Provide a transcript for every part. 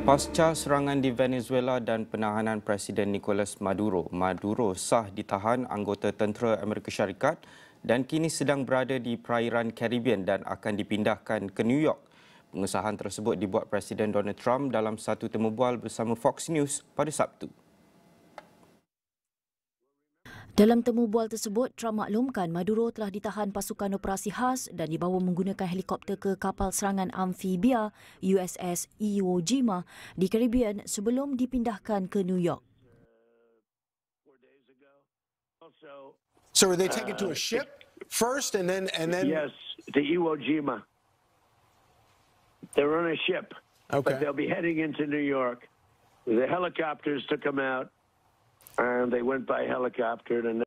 Pasca serangan di Venezuela dan penahanan Presiden Nicolas Maduro, Maduro sah ditahan anggota tentera Amerika Syarikat dan kini sedang berada di perairan Caribbean dan akan dipindahkan ke New York. Pengesahan tersebut dibuat Presiden Donald Trump dalam satu temubual bersama Fox News pada Sabtu. Dalam temubual tersebut, Trump maklumkan Maduro telah ditahan pasukan operasi khas dan dibawa menggunakan helikopter ke kapal serangan amfibia USS Iwo Jima di Caribbean sebelum dipindahkan ke New York. So are they taken to a ship first and then Yes, the Iwo Jima. They're on a ship, Okay. but they'll be heading into New York. The helicopters took them out, and they went by helicopter. And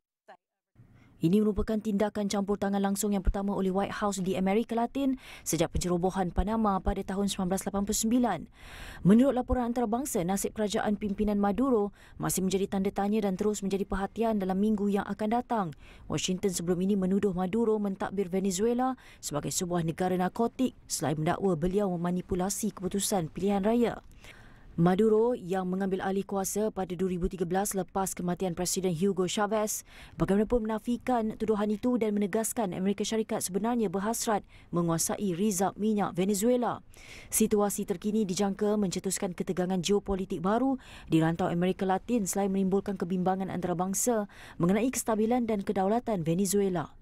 Ini merupakan tindakan campur tangan langsung yang pertama oleh White House di Amerika Latin sejak pencerobohan Panama pada tahun 1989. Menurut laporan antarabangsa, nasib kerajaan pimpinan Maduro masih menjadi tanda tanya dan terus menjadi perhatian dalam minggu yang akan datang. Washington sebelum ini menuduh Maduro mentadbir Venezuela sebagai sebuah negara narkotik selain mendakwa beliau memanipulasi keputusan pilihan raya. Maduro yang mengambil alih kuasa pada 2013 lepas kematian Presiden Hugo Chavez bagaimanapun menafikan tuduhan itu dan menegaskan Amerika Syarikat sebenarnya berhasrat menguasai rizab minyak Venezuela. Situasi terkini dijangka mencetuskan ketegangan geopolitik baru di rantau Amerika Latin selain menimbulkan kebimbangan antarabangsa mengenai kestabilan dan kedaulatan Venezuela.